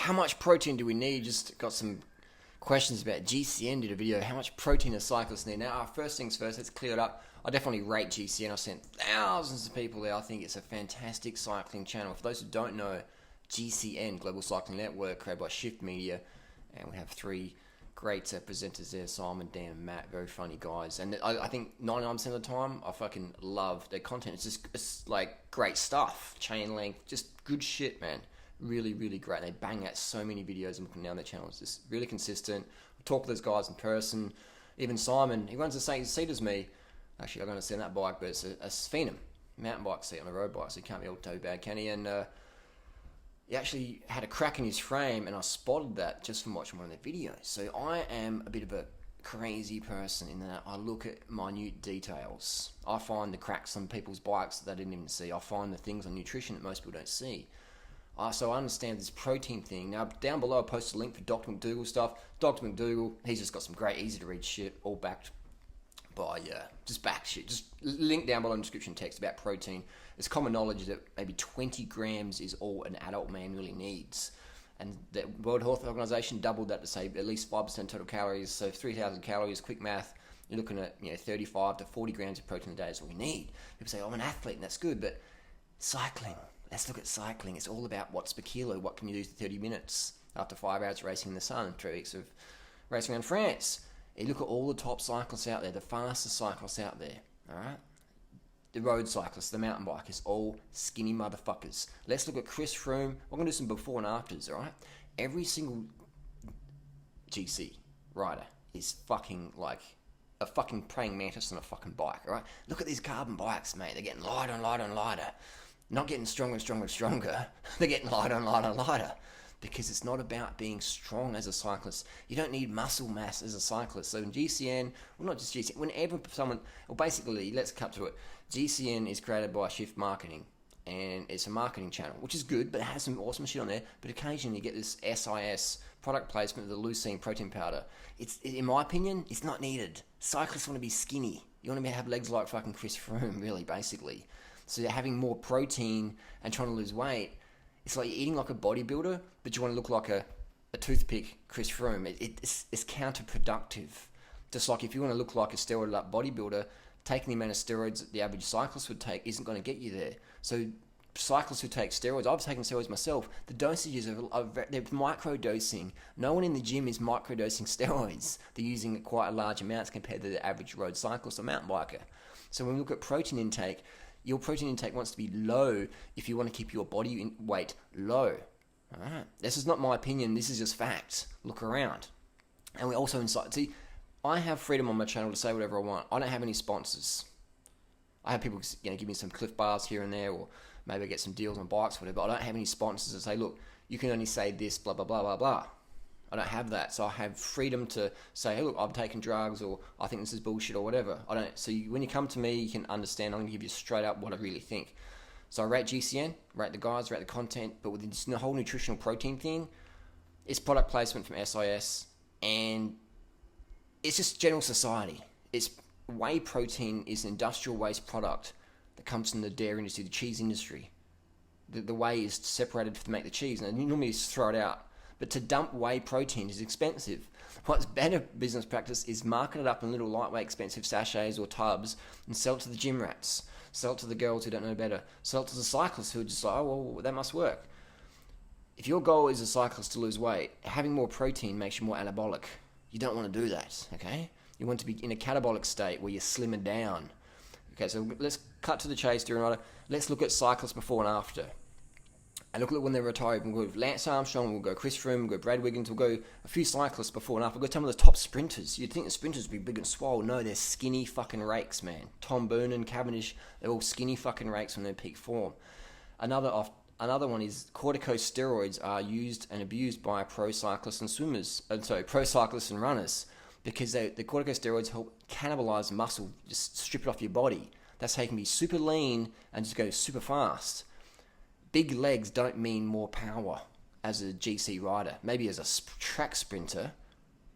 how much protein do we need? Just got some questions about GCN. Did a video, how much protein does cyclists need? Now, first things first, let's clear it up. I definitely rate GCN. I've sent thousands of people there. I think it's a fantastic cycling channel. For those who don't know, GCN, Global Cycling Network, created by Shift Media, and we have three great presenters there, Simon, Dan, and Matt. Very funny guys. And I think 99% of the time, I fucking love their content. It's like great stuff. Chain length, just good shit, man. Really, really great. They bang out so many videos. I'm looking down their channel. It's just really consistent. I talk to those guys in person. Even Simon, he runs the same seat as me. Actually, I'm going to send that bike, but it's a Phenom mountain bike seat on a road bike, so he can't be all too bad, can he? And he actually had a crack in his frame, and I spotted that just from watching one of their videos. So I am a bit of a crazy person in that I look at minute details. I find the cracks on people's bikes that they didn't even see. I find the things on nutrition that most people don't see. So I understand this protein thing. Now, down below, I posted a link for Dr. McDougall stuff. Dr. McDougall, he's just got some great, easy-to-read shit, all backed by, just back shit. Just link down below in the description text about protein. It's common knowledge that maybe 20 grams is all an adult man really needs. And the World Health Organization doubled that to say at least 5% total calories. So 3,000 calories, quick math, you're looking at 35 to 40 grams of protein a day is all we need. People say, oh, I'm an athlete, and that's good, but cycling. Let's look at cycling. It's all about watts per kilo. What can you do for 30 minutes after 5 hours racing in the sun, 3 weeks of racing around France? You look at all the top cyclists out there, the fastest cyclists out there, all right? The road cyclists, the mountain bikers, all skinny motherfuckers. Let's look at Chris Froome. We're going to do some before and afters, all right? Every single GC rider is fucking like a fucking praying mantis on a fucking bike, all right? Look at these carbon bikes, mate. They're getting lighter and lighter and lighter. Not getting stronger and stronger and stronger. They're getting lighter and lighter and lighter. Because it's not about being strong as a cyclist. You don't need muscle mass as a cyclist. So in GCN, well, not just GCN, whenever someone, well, basically, let's cut to it. GCN is created by Shift Marketing, and it's a marketing channel, which is good, but it has some awesome shit on there. But occasionally you get this SIS product placement of the leucine protein powder. In my opinion, it's not needed. Cyclists want to be skinny. You want to have legs like fucking Chris Froome, really, basically. So having more protein and trying to lose weight, it's like you're eating like a bodybuilder, but you want to look like a toothpick Chris Froome. It's counterproductive. Just like if you want to look like a steroid-up bodybuilder, taking the amount of steroids that the average cyclist would take isn't going to get you there. So cyclists who take steroids, I've taken steroids myself, the dosages they're micro-dosing. No one in the gym is micro-dosing steroids. They're using quite large amounts compared to the average road cyclist or mountain biker. So when we look at protein intake, your protein intake wants to be low if you want to keep your body weight low. All right. This is not my opinion. This is just facts. Look around. And we also inside. See, I have freedom on my channel to say whatever I want. I don't have any sponsors. I have people, give me some Cliff Bars here and there, or maybe I get some deals on bikes, whatever. But I don't have any sponsors that say, look, you can only say this, blah, blah, blah, blah, blah. I don't have that. So I have freedom to say, hey, look, I'm taking drugs, or I think this is bullshit, or whatever. I don't. So when you come to me, you can understand. I'm going to give you straight up what I really think. So I rate GCN, rate the guys, rate the content, but with this whole nutritional protein thing, it's product placement from SIS, and it's just general society. It's whey protein is an industrial waste product that comes from the dairy industry, the cheese industry. The whey is separated to make the cheese, and you normally just throw it out. But to dump whey protein is expensive. What's better business practice is market it up in little lightweight expensive sachets or tubs and sell it to the gym rats. Sell it to the girls who don't know better. Sell it to the cyclists who are just like, oh, well, that must work. If your goal is a cyclist to lose weight, having more protein makes you more anabolic. You don't want to do that, okay? You want to be in a catabolic state where you're slimmer down. Okay, so let's cut to the chase, durianrider. Let's look at cyclists before and after. And look at when they're retired. We'll go Lance Armstrong, we'll go Chris Froome, we'll go Brad Wiggins, we'll go a few cyclists before and after. We'll go some of the top sprinters. You'd think the sprinters would be big and swole. No, they're skinny fucking rakes, man. Tom Boonen, Cavendish, they're all skinny fucking rakes from their peak form. Another one is corticosteroids are used and abused by pro cyclists and swimmers. Pro cyclists and runners, because the corticosteroids help cannibalize muscle, just strip it off your body. That's how you can be super lean and just go super fast. Big legs don't mean more power as a GC rider. Maybe as a track sprinter,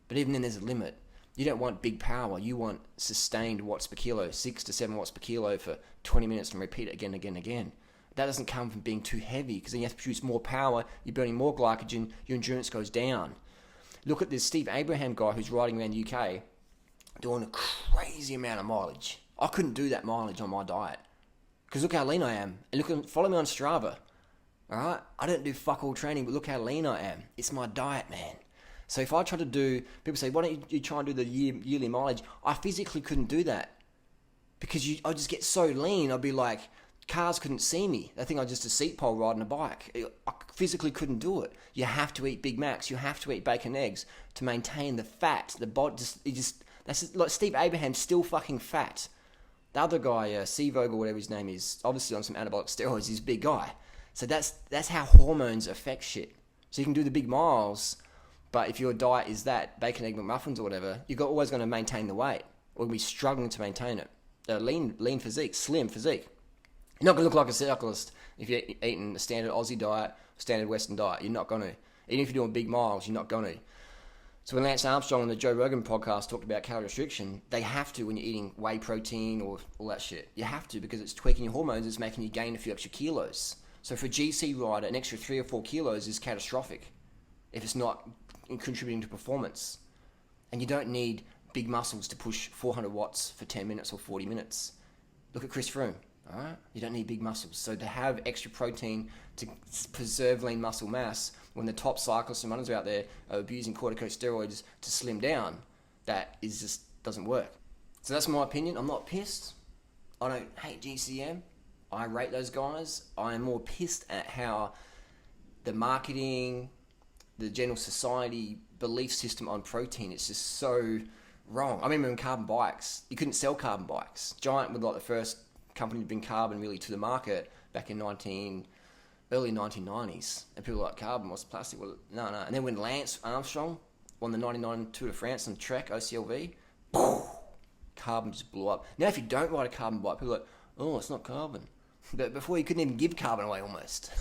but even then there's a limit. You don't want big power. You want sustained watts per kilo, 6 to 7 watts per kilo for 20 minutes and repeat it again and again and again. That doesn't come from being too heavy, because then you have to produce more power, you're burning more glycogen, your endurance goes down. Look at this Steve Abraham guy who's riding around the UK doing a crazy amount of mileage. I couldn't do that mileage on my diet, because look how lean I am. And follow me on Strava. Alright? I don't do fuck all training, but look how lean I am. It's my diet, man. So if I try to do, people say, why don't you try and do the yearly mileage? I physically couldn't do that, because I just get so lean. I'd be like, cars couldn't see me. They think I'm just a seat pole riding a bike. I physically couldn't do it. You have to eat Big Macs. You have to eat bacon and eggs to maintain the fat. The body that's just, like Steve Abraham's still fucking fat. The other guy, Seavog or whatever his name is, obviously on some anabolic steroids. He's a big guy. So that's how hormones affect shit. So you can do the big miles, but if your diet is that bacon, egg, McMuffins or whatever, you're always going to maintain the weight, or be struggling to maintain it. Lean physique, slim physique. You're not going to look like a cyclist if you're eating a standard Aussie diet, standard Western diet. You're not going to. Even if you're doing big miles, you're not going to. So when Lance Armstrong on the Joe Rogan podcast talked about calorie restriction, they have to when you're eating whey protein or all that shit. You have to, because it's tweaking your hormones, it's making you gain a few extra kilos. So for a GC rider, an extra 3 or 4 kilos is catastrophic if it's not contributing to performance. And you don't need big muscles to push 400 watts for 10 minutes or 40 minutes. Look at Chris Froome. All right? You don't need big muscles. So to have extra protein to preserve lean muscle mass, when the top cyclists and runners out there are abusing corticosteroids to slim down, that is just doesn't work. So that's my opinion. I'm not pissed. I don't hate GCM. I rate those guys. I am more pissed at how the marketing, the general society belief system on protein, it's just so wrong. I remember in carbon bikes, you couldn't sell carbon bikes. Giant was like the first company to bring carbon really to the market back in early 1990s. And people were like, carbon, what's plastic? Well, no. And then when Lance Armstrong won the 99 Tour de France on the Trek OCLV, carbon just blew up. Now if you don't ride a carbon bike, people are like, oh, it's not carbon. But before you couldn't even give carbon away almost.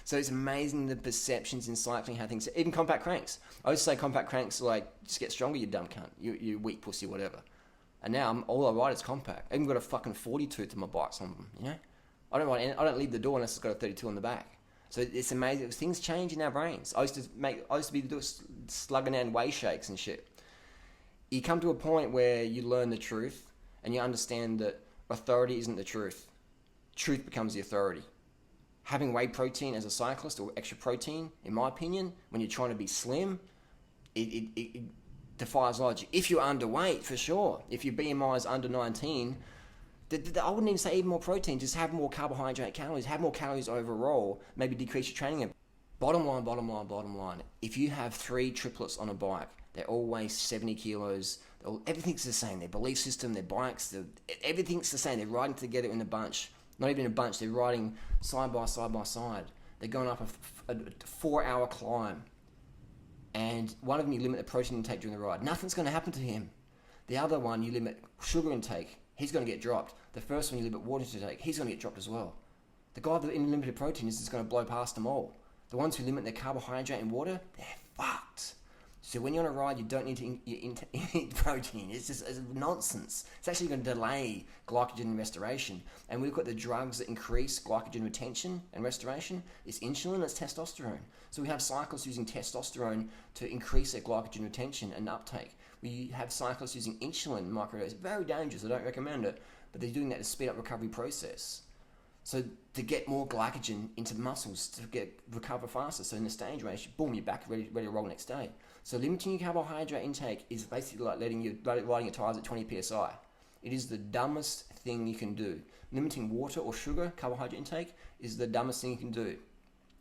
So it's amazing the perceptions in cycling, how things, even compact cranks. I always say compact cranks are like, just get stronger, you dumb cunt. You weak pussy, whatever. And now all I ride is compact. I even got a fucking 40 tooth in my bikes on them, you know? I don't leave the door unless it's got a 32 on the back. So it's amazing. Things change in our brains. I used to be slugging down whey shakes and shit. You come to a point where you learn the truth and you understand that authority isn't the truth. Truth becomes the authority. Having whey protein as a cyclist or extra protein, in my opinion, when you're trying to be slim, it defies logic. If you're underweight, for sure. If your BMI is under 19, I wouldn't even say even more protein. Just have more carbohydrate calories. Have more calories overall. Maybe decrease your training. Bottom line. If you have 3 triplets on a bike, they're all weigh 70 kilos. Everything's the same. Their belief system, their bikes, everything's the same. They're riding together in a bunch. Not even a bunch. They're riding side by side. They're going up a 4-hour climb. And one of them, you limit the protein intake during the ride. Nothing's going to happen to him. The other one, you limit sugar intake. He's going to get dropped. The first one, you limit water intake. He's going to get dropped as well. The guy with limited protein is just going to blow past them all. The ones who limit their carbohydrate and water, they're fucked. So when you're on a ride, you don't need to eat protein. It's nonsense. It's actually going to delay glycogen restoration. And we look at the drugs that increase glycogen retention and restoration. It's insulin, it's testosterone. So we have cyclists using testosterone to increase their glycogen retention and uptake. We have cyclists using insulin microdose. It's very dangerous. I don't recommend it. But they're doing that to speed up recovery process. So to get more glycogen into the muscles to recover faster. So in the stage race, boom, you're back ready to roll next day. So limiting your carbohydrate intake is basically like riding your tires at 20 psi. It is the dumbest thing you can do. Limiting water or sugar, carbohydrate intake, is the dumbest thing you can do.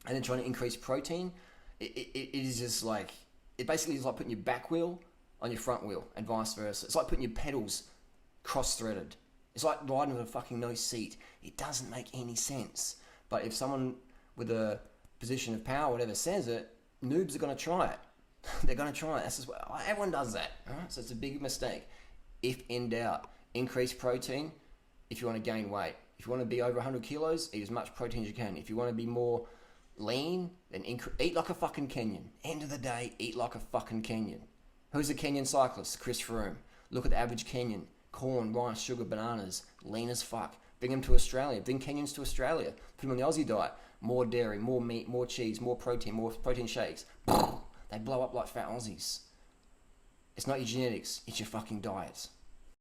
And then trying to increase protein, it is just like, it basically is like putting your back wheel on your front wheel and vice versa. It's like putting your pedals cross-threaded. It's like riding with a fucking no seat. It doesn't make any sense. But if someone with a position of power, whatever, says it, noobs are going to try it. They're going to try it. That's just what, everyone does that. Right? So it's a big mistake. If in doubt, increase protein if you want to gain weight. If you want to be over 100 kilos, eat as much protein as you can. If you want to be more lean, then eat like a fucking Kenyan. End of the day, eat like a fucking Kenyan. Who's a Kenyan cyclist? Chris Froome. Look at the average Kenyan. Corn, rice, sugar, bananas. Lean as fuck. Bring them to Australia. Bring Kenyans to Australia. Put them on the Aussie diet. More dairy, more meat, more cheese, more protein shakes. They blow up like fat Aussies. It's not your genetics, it's your fucking diet.